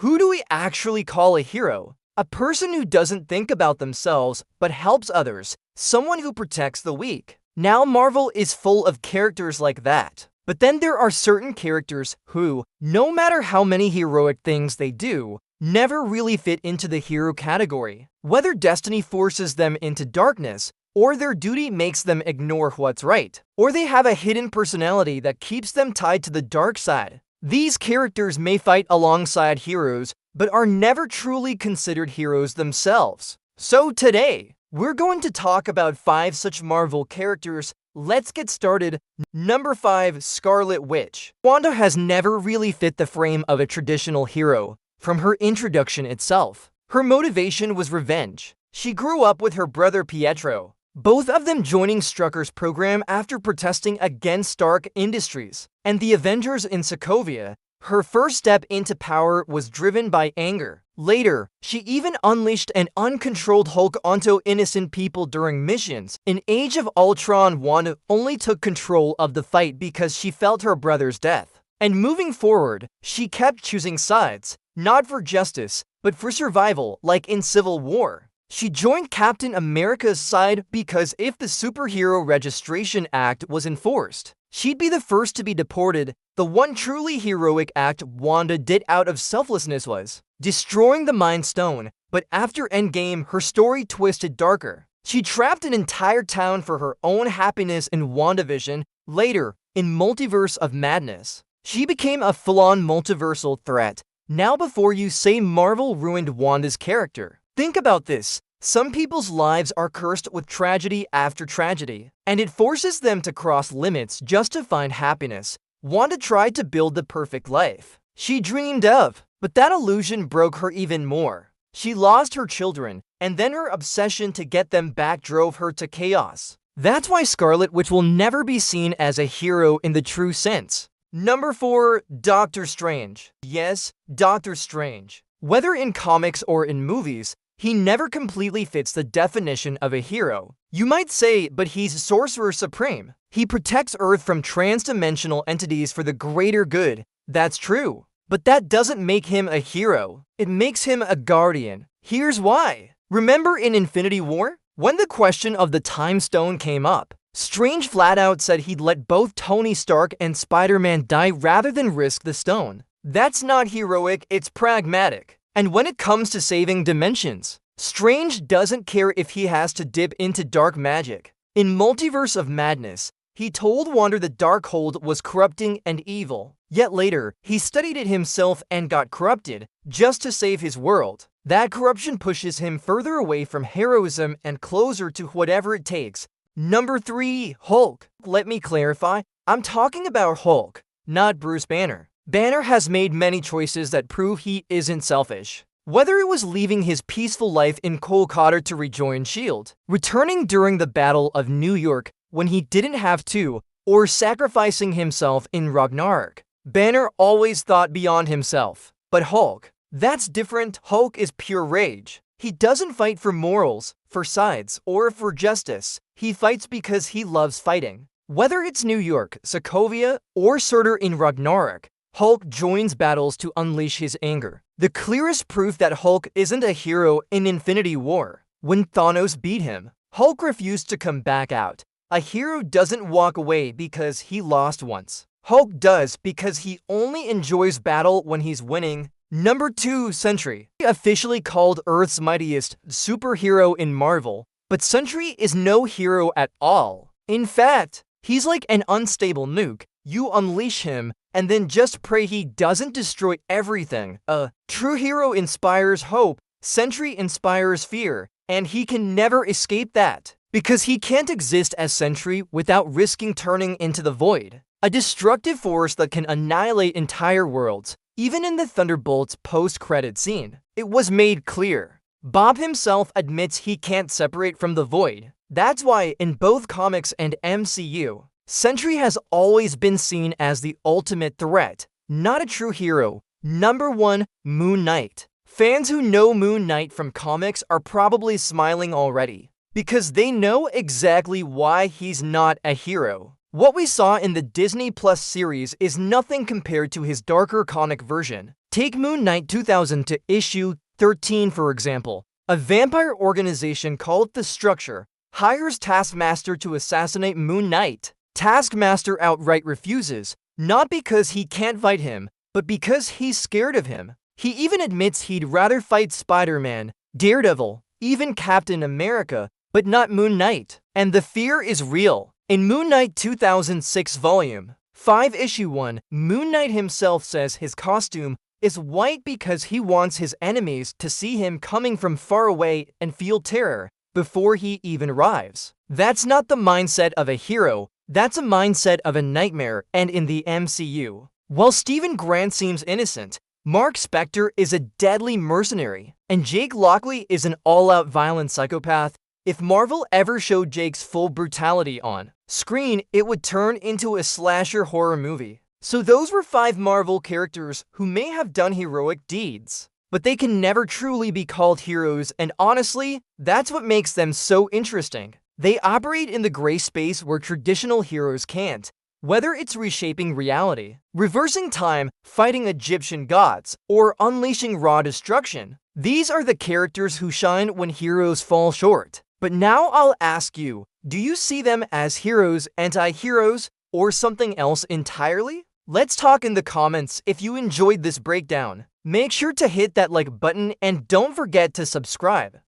Who do we actually call a hero? A person who doesn't think about themselves but helps others, someone who protects the weak. Now, Marvel is full of characters like that. But then there are certain characters who, no matter how many heroic things they do, never really fit into the hero category. Whether destiny forces them into darkness, or their duty makes them ignore what's right, or they have a hidden personality that keeps them tied to the dark side. These characters may fight alongside heroes, but are never truly considered heroes themselves. So today, we're going to talk about 5 such Marvel characters. Let's get started. Number 5. Scarlet Witch. Wanda has never really fit the frame of a traditional hero from her introduction itself. Her motivation was revenge. She grew up with her brother Pietro, both of them joining Strucker's program after protesting against Stark Industries and the Avengers in Sokovia. Her first step into power was driven by anger. Later, she even unleashed an uncontrolled Hulk onto innocent people during missions. In Age of Ultron, Wanda only took control of the fight because she felt her brother's death. And moving forward, she kept choosing sides, not for justice, but for survival, like in Civil War. She joined Captain America's side because if the Superhero Registration Act was enforced, she'd be the first to be deported. The one truly heroic act Wanda did out of selflessness was destroying the Mind Stone, but after Endgame, her story twisted darker. She trapped an entire town for her own happiness in WandaVision. Later, in Multiverse of Madness, she became a full-on multiversal threat. Now before you say Marvel ruined Wanda's character, think about this. Some people's lives are cursed with tragedy after tragedy, and it forces them to cross limits just to find happiness. Wanda tried to build the perfect life she dreamed of, but that illusion broke her even more. She lost her children, and then her obsession to get them back drove her to chaos. That's why Scarlet Witch will never be seen as a hero in the true sense. Number 4. Doctor Strange. Yes, Doctor Strange. Whether in comics or in movies, he never completely fits the definition of a hero. You might say, but he's Sorcerer Supreme. He protects Earth from trans-dimensional entities for the greater good. That's true. But that doesn't make him a hero. It makes him a guardian. Here's why. Remember in Infinity War? When the question of the Time Stone came up, Strange flat out said he'd let both Tony Stark and Spider-Man die rather than risk the stone. That's not heroic, it's pragmatic. And when it comes to saving dimensions, Strange doesn't care if he has to dip into dark magic. In Multiverse of Madness, he told Wanda the Darkhold was corrupting and evil. Yet later, he studied it himself and got corrupted just to save his world. That corruption pushes him further away from heroism and closer to whatever it takes. Number 3. Hulk. Let me clarify, I'm talking about Hulk, not Bruce Banner. Banner has made many choices that prove he isn't selfish. Whether it was leaving his peaceful life in Kolkata to rejoin S.H.I.E.L.D., returning during the Battle of New York when he didn't have to, or sacrificing himself in Ragnarok, Banner always thought beyond himself. But Hulk, that's different. Hulk is pure rage. He doesn't fight for morals, for sides, or for justice. He fights because he loves fighting. Whether it's New York, Sokovia, or Surtur in Ragnarok, Hulk joins battles to unleash his anger. The clearest proof that Hulk isn't a hero in Infinity War. When Thanos beat him, Hulk refused to come back out. A hero doesn't walk away because he lost once. Hulk does because he only enjoys battle when he's winning. Number 2. Sentry. Officially called Earth's mightiest superhero in Marvel, but Sentry is no hero at all. In fact, he's like an unstable nuke. You unleash him, and then just pray he doesn't destroy everything. A true hero inspires hope, Sentry inspires fear, and he can never escape that. Because he can't exist as Sentry without risking turning into the Void, a destructive force that can annihilate entire worlds. Even in the Thunderbolts post-credit scene, it was made clear. Bob himself admits he can't separate from the Void. That's why in both comics and MCU, Sentry has always been seen as the ultimate threat, not a true hero. Number 1. Moon Knight. Fans who know Moon Knight from comics are probably smiling already, because they know exactly why he's not a hero. What we saw in the Disney Plus series is nothing compared to his darker comic version. Take Moon Knight 2000 to issue 13, for example. A vampire organization called The Structure hires Taskmaster to assassinate Moon Knight. Taskmaster outright refuses, not because he can't fight him, but because he's scared of him. He even admits he'd rather fight Spider-Man, Daredevil, even Captain America, but not Moon Knight. And the fear is real. In Moon Knight 2006 Volume 5 Issue 1, Moon Knight himself says his costume is white because he wants his enemies to see him coming from far away and feel terror before he even arrives. That's not the mindset of a hero, that's a mindset of a nightmare. And in the MCU, while Stephen Grant seems innocent, Mark Spector is a deadly mercenary, and Jake Lockley is an all-out violent psychopath. If Marvel ever showed Jake's full brutality on screen, it would turn into a slasher horror movie. So those were 5 Marvel characters who may have done heroic deeds, but they can never truly be called heroes, and honestly, that's what makes them so interesting. They operate in the gray space where traditional heroes can't, whether it's reshaping reality, reversing time, fighting Egyptian gods, or unleashing raw destruction. These are the characters who shine when heroes fall short. But now I'll ask you, do you see them as heroes, anti-heroes, or something else entirely? Let's talk in the comments if you enjoyed this breakdown. Make sure to hit that like button and don't forget to subscribe.